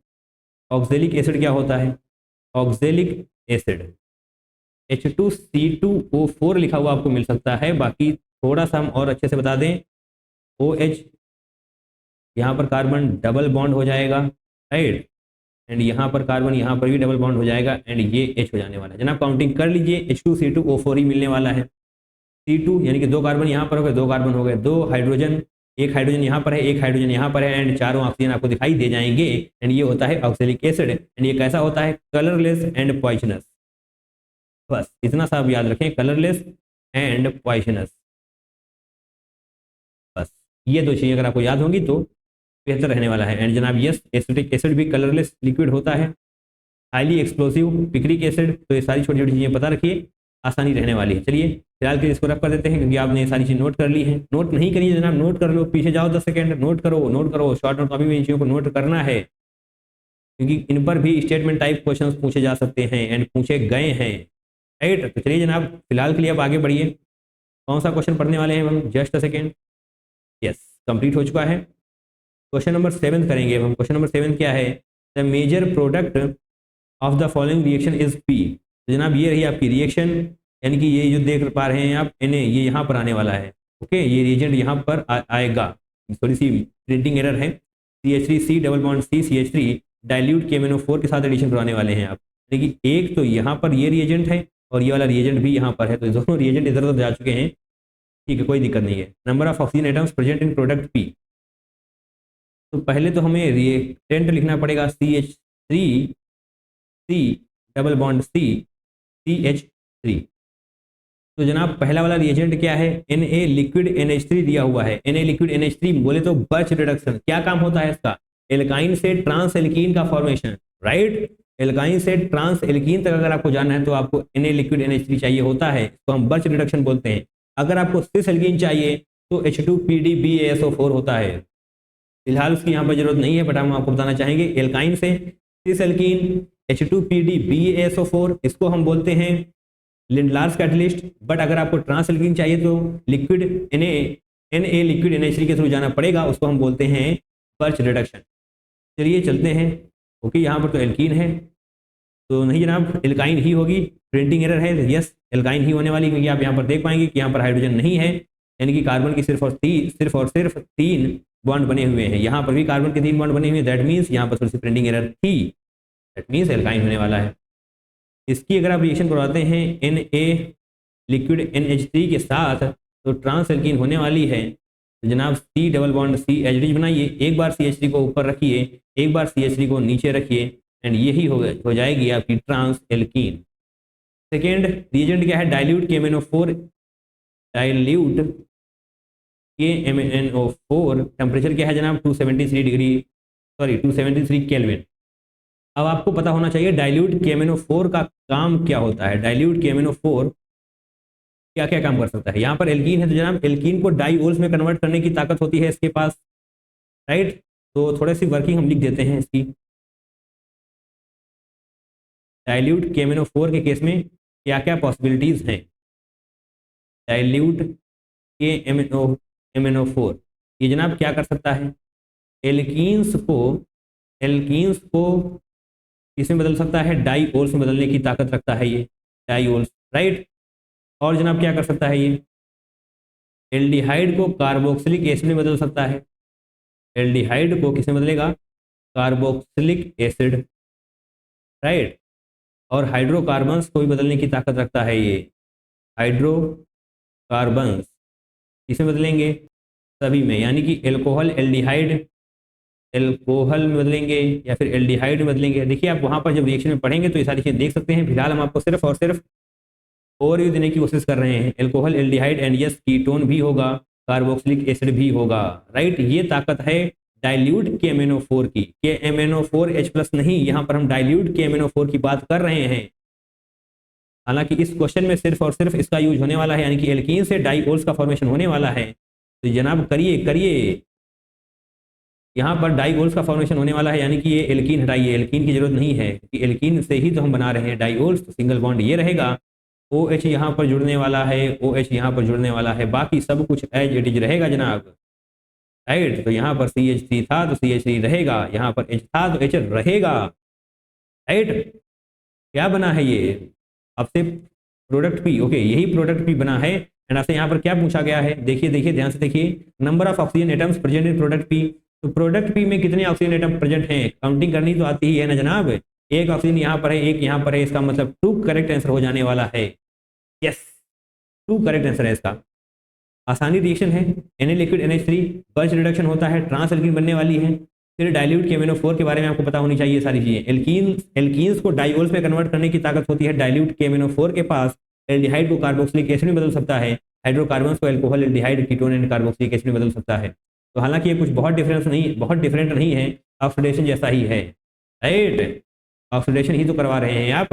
ऑक्जेलिक एसिड क्या होता है, ऑक्जेलिक एसिड H2C2O4 लिखा हुआ आपको मिल सकता है, बाकी थोड़ा सा हम और अच्छे से बता दें, OH, यहाँ पर कार्बन डबल बॉन्ड हो जाएगा, राइट, एंड यहाँ पर कार्बन यहाँ पर भी डबल बॉन्ड हो जाएगा, एंड ये H हो जाने वाला है। जनाब काउंटिंग कर लीजिए, H2C2O4 ही मिलने वाला है। C2 यानी कि 2 कार्बन यहाँ पर हो गए, 2 कार्बन हो गए, 2 हाइड्रोजन, एक हाइड्रोजन यहाँ पर है, एक हाइड्रोजन यहाँ पर है, एंड चारों ऑक्सीजन आपको दिखाई दे जाएंगे, एंड ये होता है ऑक्जेलिक एसिड। एंड ये कैसा होता है, कलरलेस एंड पॉइजनस। बस इतना सा आप याद रखें, कलरलेस एंड पॉइजनस। बस ये 2 चीज़ें अगर आपको याद होंगी तो बेहतर रहने वाला है। एंड जनाब यस, एसिटिक एसिड भी कलरलेस लिक्विड होता है, हाईली एक्सप्लोसिव, पिकरिक एसिड, तो ये सारी छोटी छोटी चीज़ें पता रखिए, आसानी रहने वाली है। चलिए फिलहाल के इसको रख कर देते हैं, क्योंकि आपने ये सारी चीज़ नोट कर ली है। नोट नहीं करिए जनाब, नोट कर लो, पीछे जाओ 10 सेकंड, नोट करो, नोट करो, शॉर्ट नोट कॉपी में इन चीज़ों को नोट करना है, क्योंकि इन पर भी स्टेटमेंट टाइप क्वेश्चन पूछे जा सकते हैं एंड पूछे गए हैं, राइट। तो चलिए जनाब फिलहाल के लिए आप आगे बढ़िए, कौन सा क्वेश्चन पढ़ने वाले हैं हम, just a second. Yes, complete हो चुका है। क्वेश्चन नंबर 7 करेंगे हम। क्वेश्चन नंबर 7 क्या है, the major product of the following reaction is P। तो जनाब ये रही आपकी रिएक्शन, यानी कि ये जो देख पा रहे हैं आप, Na ये यहाँ पर आने वाला है, ओके, ये रिएजेंट यहाँ पर आएगा। थोड़ी सी प्रिंटिंग एरर है, CH3C double bond C CH3 dilute KMnO4 के साथ एडिशन करवाने वाले हैं आप, लेकिन एक तो यहाँ पर ये रिएजेंट है और ये वाला रिएजेंट भी यहाँ पर है, तो दोनों रिएजेंट इधर उधर जा चुके हैं, ठीक है, कोई दिक्कत नहीं है। Number of oxygen atoms present in product P, तो पहले तो हमें रिएक्टेंट लिखना पड़ेगा CH3 C double bond C CH3। तो जनाब पहला वाला रिएजेंट क्या है, Na लिक्विड NH3 दिया हुआ है। Na लिक्विड NH3 बोले तो बर्च रिडक्शन, क्या काम होता है इसका, एल्काइन से ट्रांस एल्कीन का फॉर्मेशन, राइट। एल्काइन से ट्रांस एल्कीन तक अगर आपको जाना है तो आपको Na लिक्विड NH3 चाहिए होता है, तो हम बर्च रिडक्शन बोलते हैं। अगर आपको सिस एल्कीन चाहिए तो H2PDBaSO4 होता है। फिलहाल उसकी यहाँ पर जरूरत नहीं है, बट हम आपको बताना चाहेंगे एल्काइन से सिस एल्कीन H2PDBaSO4, इसको हम बोलते हैं लिंडलार्स कैटलिस्ट। बट अगर आपको ट्रांस एल्कीन चाहिए तो लिक्विड Na लिक्विड NH3 के थ्रू जाना पड़ेगा, उसको हम बोलते हैं बर्च रिडक्शन। चलिए चलते हैं। ओके, यहाँ पर तो एल्कीन है, तो नहीं जनाब एल्काइन ही होगी, प्रिंटिंग एरर है, यस एल्काइन ही होने वाली, क्योंकि आप यहाँ पर देख पाएंगे कि यहाँ पर हाइड्रोजन नहीं है, यानी कि कार्बन की सिर्फ और सिर्फ 3 बॉन्ड बने हुए हैं। यहाँ पर भी कार्बन के 3 बॉन्ड बने हुए हैं, दैट मीन्स यहाँ पर थोड़ी सी प्रिंटिंग एरर थी, दैट मीन्स एल्काइन होने वाला है। इसकी अगर आप रिएक्शन करवाते हैं Na लिक्विड NH3 के साथ तो ट्रांस एल्कीन होने वाली है। तो जनाब C डबल बॉन्ड CH3 बनाइए, एक बार CH3 को ऊपर रखिए, एक बार CH3 को नीचे रखिए, एंड यही हो जाएगी आपकी ट्रांस एल्कीन। सेकेंड रिएजेंट क्या है, dilute KMnO4, dilute KMnO4, temperature क्या है जनाब 273 केल्विन। अब आपको पता होना चाहिए डाइल्यूट KMnO4 का काम क्या होता है, डाइल्यूट KMnO4 क्या क्या काम कर सकता है। यहाँ पर एल्कीन है तो जनाब एल्कीन को डाइओल्स में कन्वर्ट करने की ताकत होती है इसके पास, राइट। तो थोड़ी सी वर्किंग हम लिख देते हैं इसकी। डाइल्यूट KMnO4 के केस में क्या क्या पॉसिबिलिटीज हैं, डाइल्यूट KMnO4 ये जनाब क्या कर सकता है, एल्कीन्स को इसमें बदल सकता है, डाइओल्स में बदलने की ताकत रखता है ये डाइओल्स, राइट। और जनाब क्या कर सकता है ये, एल्डिहाइड को कार्बोक्सिलिक एसिड में बदल सकता है, एल्डिहाइड को किसमें बदलेगा, कार्बोक्सिलिक एसिड, राइट। और हाइड्रोकार्बन्स को भी बदलने की ताकत रखता है ये, हाइड्रोकार्बन्स किसमें बदलेंगे, सभी में, यानी कि एल्कोहल एल्डिहाइड एल्कोहल में बदलेंगे या फिर एल्डिहाइड में बदलेंगे। देखिए आप वहाँ पर जब रिएक्शन में पढ़ेंगे तो ये सारी चीज़ें देख सकते हैं। फिलहाल हम आपको सिर्फ और सिर्फ ओवरव्यू देने की कोशिश कर रहे हैं। Alcohol aldehyde and yes ketone भी होगा, कार्बोक्सिलिक एसिड भी होगा, राइट। ये ताकत है डाइल्यूट KMnO4 की, KMnO4H+ नहीं, यहाँ पर हम डाइल्यूट KMnO4 की बात कर रहे हैं। हालांकि इस क्वेश्चन में सिर्फ और सिर्फ इसका यूज होने वाला है, यानी कि एल्कीन से डाइओल्स का फॉर्मेशन होने वाला है। तो जनाब करिए यहाँ पर डाइओल्स का फॉर्मेशन होने वाला है, यानी कि ये एल्कीन हटाइए, एल्कीन की जरूरत नहीं है कि एल्कीन से ही तो हम बना रहे हैं डाइओल्स, तो सिंगल बॉन्ड ये रहेगा, OH यहाँ पर जुड़ने वाला है, OH यहाँ पर जुड़ने वाला है, बाकी सब कुछ एज इट इज रहेगा जनाब, राइट। तो यहाँ पर CH3 था तो CH3 रहेगा, यहाँ पर H था तो H रहेगा, राइट। क्या बना है ये आपसे, प्रोडक्ट P, ओके यही प्रोडक्ट P बना है। एंड आपसे यहाँ पर क्या पूछा गया है, देखिए ध्यान से देखिए, number of oxygen atoms present in product P। तो प्रोडक्ट P में कितने ऑक्सीजन एटम प्रेजेंट हैं, काउंटिंग करनी तो आती ही है ना जनाब। एक ऑक्सीजन यहाँ पर है, एक यहाँ पर है, इसका मतलब 2 करेक्ट आंसर हो जाने वाला है, यस 2 करेक्ट आंसर है इसका। आसानी रिएक्शन है, Na liquid NH3 birch reduction होता है, ट्रांस एल्कीन बनने वाली है। फिर डाइल्यूट KMnO4 के बारे में आपको पता होनी चाहिए सारी चीजें। एल्कीन्स को डाइओल्स में कन्वर्ट करने की ताकत होती है डाइल्यूट KMnO4 के पास। एल्डिहाइड को कार्बोक्सिलिक एसिड में बदल सकता है, हाइड्रोकार्बन्स को alcohol aldehyde ketone and carboxylic acid में बदल सकता है। तो हालांकि ये कुछ बहुत डिफरेंट नहीं है, ऑक्सीडेशन जैसा ही है, राइट। ऑक्सीडेशन ही तो करवा रहे हैं आप।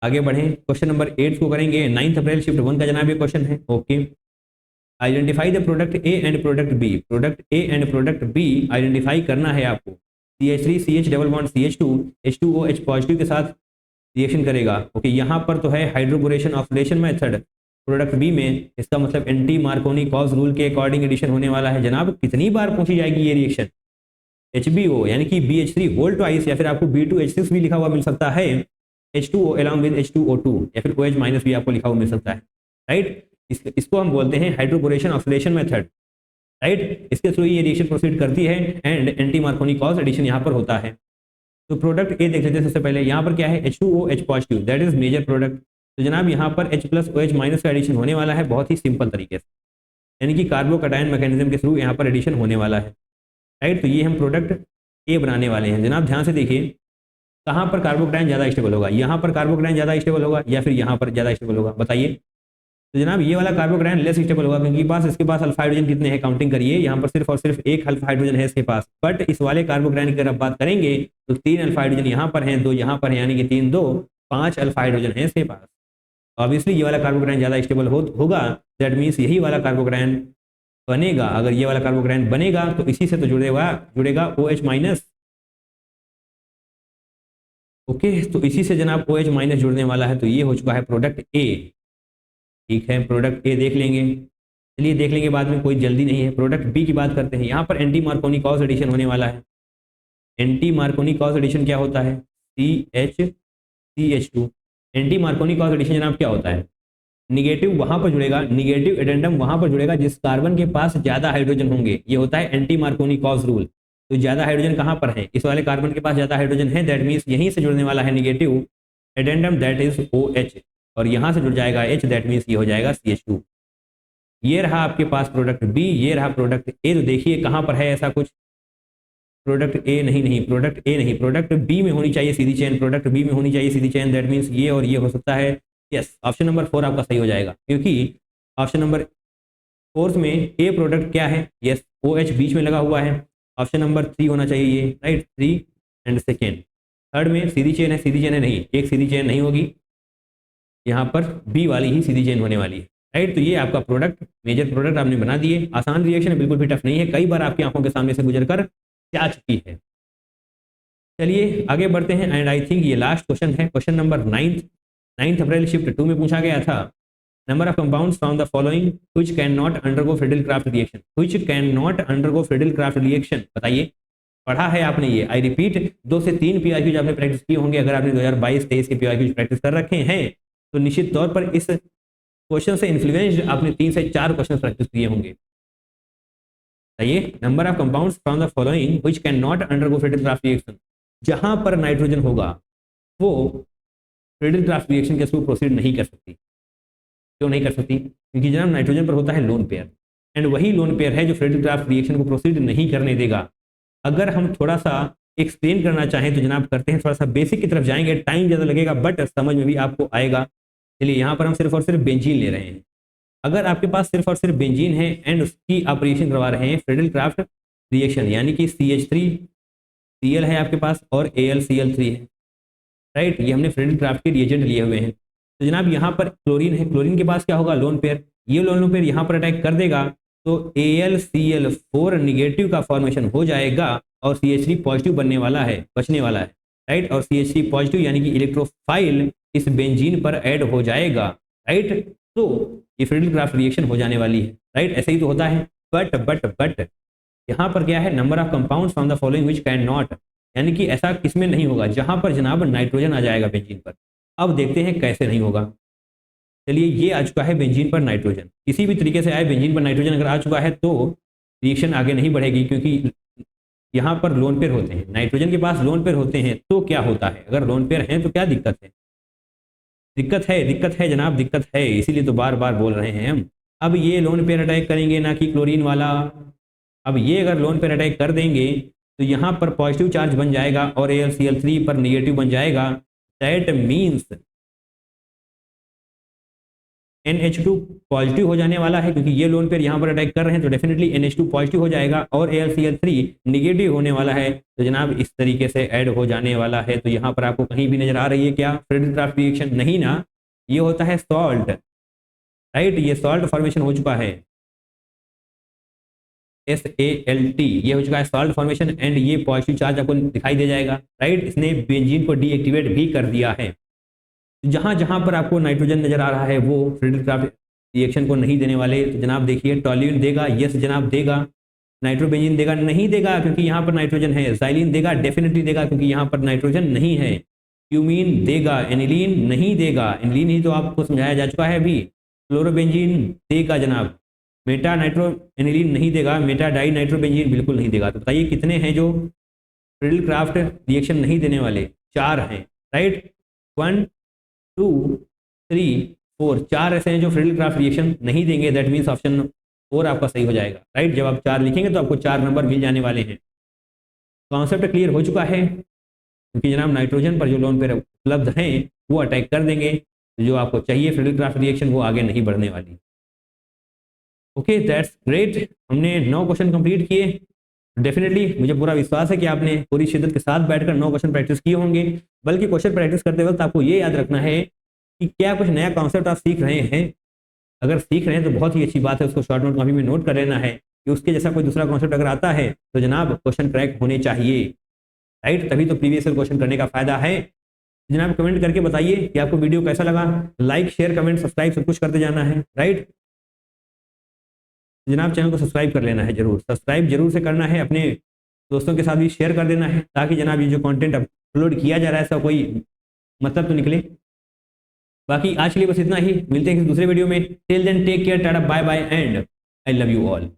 आगे बढ़ें, क्वेश्चन नंबर 8 को करेंगे। 9 अप्रैल शिफ्ट 1 का जनाब ये क्वेश्चन है, okay. Identify the product A and product B, product A and product B identify करना है आपको। CH3 CH double bond CH2 H2O H positive के साथ रिएक्शन करेगा, ओके। यहाँ पर तो है hydroboration oxidation method product B में, इसका मतलब एंटी मार्कोनी कॉज रूल के अकॉर्डिंग एडिशन होने वाला है। जनाब कितनी बार पूछी जाएगी ये रिएक्शन, HBO यानी कि BH3 होल ट्वाइस, या फिर आपको B2H6 भी लिखा हुआ मिल सकता है, H2O along with H2O2, या फिर OH माइनस भी आपको लिखा हुआ मिल सकता है, राइट। इसको हम बोलते हैं हाइड्रोबोरेशन ऑक्सीडेशन मेथड, राइट। इसके थ्रू ये रिएक्शन प्रोसीड करती है and anti Markovnikov's addition यहाँ पर होता है। तो प्रोडक्ट ए देख लेते हैं सबसे पहले। यहाँ पर क्या है, H2O H positive, that is major product. तो जनाब यहाँ पर H+ OH माइनस का एडिशन होने वाला है बहुत ही सिंपल तरीके से, यानी कि कार्बोकैटायन मैकेनिज्म के थ्रू यहाँ पर एडिशन होने वाला है। राइट। तो ये हम प्रोडक्ट ए बनाने वाले हैं। जनाब ध्यान से देखिए, कहाँ पर कार्बोकैटायन ज़्यादा स्टेबल होगा, यहाँ पर कार्बोकैटायन ज़्यादा स्टेबल होगा या फिर यहाँ पर ज़्यादा स्टेबल होगा, बताइए। तो जनाब ये वाला कार्बोकैटायन लेस स्टेबल होगा, क्योंकि इसके पास अल्फा हाइड्रोजन कितने हैं, काउंटिंग करिए, यहाँ पर सिर्फ और सिर्फ एक अल्फा हाइड्रोजन है इसके पास। बट इस वाले कार्बोकैटायन की अगर आप बात करेंगे तो 3 अल्फा हाइड्रोजन यहाँ पर हैं, 2 यहाँ पर हैं, यानी कि 3 2 5 अल्फा हाइड्रोजन है इसके पास। ऑब्वियसली ये वाला कार्बोकैटायन ज़्यादा स्टेबल होगा, दैट मीन्स यही वाला कार्बोकैटायन बनेगा। अगर ये वाला कार्बोकैटायन बनेगा तो इसी से तो जुड़ेगा OH माइनस। ओके, तो इसी से जनाब OH माइनस जुड़ने वाला है, तो ये हो चुका है प्रोडक्ट ए। ठीक है, प्रोडक्ट ए देख लेंगे, चलिए देख लेंगे बाद में, कोई जल्दी नहीं है। प्रोडक्ट बी की बात करते हैं। यहाँ पर एंटी मार्कोनी क्रॉस एडिशन होने वाला है। एंटी मार्कोनी क्रॉस एडिशन क्या होता है, CH2। Anti Markovnikov cross addition जनाब क्या होता है, निगेटिव वहां पर जुड़ेगा, निगेटिव एडेंडम वहां पर जुड़ेगा जिस कार्बन के पास ज्यादा हाइड्रोजन होंगे। ये होता है एंटी मार्कोनी क्रॉस रूल। तो ज्यादा हाइड्रोजन कहां पर है, इस वाले कार्बन के पास ज्यादा हाइड्रोजन है, दैट मीन्स यहीं से जुड़ने वाला है negative addendum, that is OH, और यहां से जुड़ जाएगा H, दैट मीन्स ये हो जाएगा CH2। ये रहा आपके पास प्रोडक्ट बी, ये रहा प्रोडक्ट ए। तो देखिए कहां पर है ऐसा कुछ, प्रोडक्ट ए नहीं, प्रोडक्ट ए नहीं, प्रोडक्ट बी में होनी चाहिए सीधी चेन, प्रोडक्ट बी में होनी चाहिए सीधी चेन, दैट मीन्स ये और ये हो सकता है। यस, ऑप्शन नंबर 4 आपका सही हो जाएगा, क्योंकि ऑप्शन नंबर 4 में ए प्रोडक्ट क्या है, यस OH बीच में लगा हुआ है। ऑप्शन नंबर 3 होना चाहिए ये, राइट, 3 एंड सेकेंड। थर्ड में सीधी चेन है, सीधी चेन है नहीं, एक सीधी चेन नहीं होगी, यहाँ पर बी वाली ही सीधी चेन होने वाली है, राइट। तो ये आपका प्रोडक्ट, मेजर प्रोडक्ट आपने बना दिए। आसान रिएक्शन है, बिल्कुल भी टफ नहीं है, कई बार आपकी आंखों के सामने से गुजर कर जा चुकी है। चलिए आगे बढ़ते हैं, एंड आई थिंक ये लास्ट क्वेश्चन है, क्वेश्चन नंबर 9 अप्रैल शिफ्ट 2 में पूछा गया था। Number of compounds from the following which can not undergo Friedel-Crafts reaction, which can not undergo Friedel-Crafts reaction, बताइए। पढ़ा है आपने ये, आई रिपीट, 2 से 3 PIQs आपने प्रैक्टिस किए होंगे। अगर आपने 2022-23 के PIQs प्रैक्टिस कर रखे हैं तो निश्चित तौर पर इस क्वेश्चन से इन्फ्लुएंस्ड आपने 3 से 4 क्वेश्चन प्रैक्टिस किए होंगे। बताइए, number of compounds from the following which can not undergo Friedel-Crafts reaction, जहां पर नाइट्रोजन होगा वो फ्रीडल-क्राफ्ट रिएक्शन के थ्रू प्रोसीड नहीं कर सकती। क्यों नहीं कर सकती, क्योंकि जनाब नाइट्रोजन पर होता है लोन पेयर, एंड वही लोन पेयर है जो फ्रीडल-क्राफ्ट रिएक्शन को प्रोसीड नहीं करने देगा। अगर हम थोड़ा सा एक्सप्लेन करना चाहें तो जनाब करते हैं, थोड़ा सा बेसिक की तरफ जाएंगे, टाइम ज़्यादा लगेगा बट समझ में भी आपको आएगा। चलिए यहाँ पर हम सिर्फ और सिर्फ बेंजीन ले रहे हैं। अगर आपके पास सिर्फ और सिर्फ बेंजीन है एंड उसकी ऑपरेशन करवा रहे हैं फ्रीडल-क्राफ्ट रिएक्शन, यानी कि CH3Cl है आपके पास और AlCl3 है, राइट, ये हमने फ्रीडल-क्राफ्ट के रिएजेंट लिए हुए हैं। तो जनाब यहाँ पर क्लोरीन है, क्लोरीन के पास क्या होगा, लोन पेयर, ये लोन पेयर यहाँ पर अटैक कर देगा तो AlCl4 निगेटिव का फॉर्मेशन हो जाएगा और CH3 पॉजिटिव बनने वाला है, बचने वाला है, राइट। और CH3 पॉजिटिव यानी कि इलेक्ट्रोफाइल इस बेंजीन पर ऐड हो जाएगा, राइट। तो ये फ्रीडल-क्राफ्ट रिएक्शन हो जाने वाली है, राइट, ऐसे ही तो होता है। बट यहाँ पर क्या है, number of compounds from the following which can not, यानी कि ऐसा किसमें नहीं होगा, जहां पर जनाब नाइट्रोजन आ जाएगा बेंजीन पर। अब देखते हैं कैसे नहीं होगा। चलिए ये आ चुका है बेंजीन पर नाइट्रोजन, किसी भी तरीके से आए बेंजीन पर नाइट्रोजन अगर आ चुका है तो रिएक्शन आगे नहीं बढ़ेगी, क्योंकि यहाँ पर लोन पेयर होते हैं, नाइट्रोजन के पास लोन पेयर होते हैं। तो क्या होता है, अगर लोन पेयर हैं तो क्या दिक्कत है, दिक्कत है जनाब, दिक्कत है, इसीलिए तो बार बार बोल रहे हैं हम। अब ये लोन पेयर अटैक करेंगे ना कि क्लोरीन वाला। अब ये अगर लोन पेयर अटैक कर देंगे तो यहाँ पर पॉजिटिव चार्ज बन जाएगा और AlCl3 पर निगेटिव बन जाएगा, दैट मीन्स NH2 पॉजिटिव हो जाने वाला है, क्योंकि ये लोन पेयर यहाँ पर अटैक कर रहे हैं तो डेफिनेटली NH2 पॉजिटिव हो जाएगा और AlCl3 निगेटिव होने वाला है। तो जनाब इस तरीके से ऐड हो जाने वाला है। तो यहाँ पर आपको कहीं भी नजर आ रही है क्या, फ्रीडल-क्राफ्ट रिएक्शन, नहीं ना, ये होता है सॉल्ट, राइट, ये सॉल्ट फॉर्मेशन हो चुका है, SALT, ये हो चुका है सॉल्ट फॉर्मेशन, एंड ये पॉजिटिव चार्ज आपको दिखाई दे जाएगा, राइट। इसने बेंजीन को डीएक्टिवेट भी कर दिया है। जहां जहां पर आपको नाइट्रोजन नजर आ रहा है वो फ्रीडल-क्राफ्ट रिएक्शन को नहीं देने वाले। तो जनाब देखिए, टॉल्यूइन देगा, यस जनाब देगा, नाइट्रोबेंजीन देगा, नहीं देगा क्योंकि यहाँ पर नाइट्रोजन है, ज़ाइलिन देगा, डेफिनेटली देगा क्योंकि यहाँ पर नाइट्रोजन नहीं है, क्यूमीन देगा, एनिलीन नहीं देगा, एनिलीन ही तो आपको समझाया जा चुका है अभी, क्लोरोबेंजीन देगा जनाब, मेटा नाइट्रो एनिलीन नहीं देगा, मेटा डाई नाइट्रोबेंजीन बिल्कुल नहीं देगा। तो बताइए कितने हैं जो फ्रीडल-क्राफ्ट रिएक्शन नहीं देने वाले, 4 हैं, राइट, 1 2 3 4, 4 ऐसे हैं जो फ्रीडल-क्राफ्ट रिएक्शन नहीं देंगे, दैट मीन्स ऑप्शन 4 आपका सही हो जाएगा, राइट। जब आप 4 लिखेंगे तो आपको 4 नंबर मिल जाने वाले हैं। कॉन्सेप्ट क्लियर हो चुका है, क्योंकि जनाब नाइट्रोजन पर जो लोन पेयर उपलब्ध हैं वो अटैक कर देंगे, जो आपको चाहिए फ्रीडल-क्राफ्ट रिएक्शन वो आगे नहीं बढ़ने वाली। Okay, that's great. हमने 9 क्वेश्चन कंप्लीट किए। डेफिनेटली मुझे पूरा विश्वास है कि आपने पूरी शिद्दत के साथ बैठकर 9 क्वेश्चन प्रैक्टिस किए होंगे। बल्कि क्वेश्चन प्रैक्टिस करते वक्त आपको ये याद रखना है कि क्या कुछ नया कॉन्सेप्ट आप सीख रहे हैं। अगर सीख रहे हैं तो बहुत ही अच्छी बात है, उसको शॉर्ट नोट कॉपी में नोट कर लेना है कि उसके जैसा कोई दूसरा कॉन्सेप्ट अगर आता है तो जनाब क्वेश्चन क्रैक होने चाहिए, राइट? तभी तो प्रीवियस ईयर क्वेश्चन करने का फायदा है। जनाब कमेंट करके बताइए कि आपको वीडियो कैसा लगा। लाइक, शेयर, कमेंट, सब्सक्राइब सब कुछ करते जाना है, राइट? जनाब चैनल को सब्सक्राइब कर लेना है, जरूर सब्सक्राइब जरूर से करना है, अपने दोस्तों के साथ भी शेयर कर देना है, ताकि जनाब ये जो कंटेंट अपलोड किया जा रहा है इसका कोई मतलब तो निकले। बाकी आज के लिए बस इतना ही, मिलते हैं किसी दूसरे वीडियो में। Till then take care, tata, bye bye and I love you all.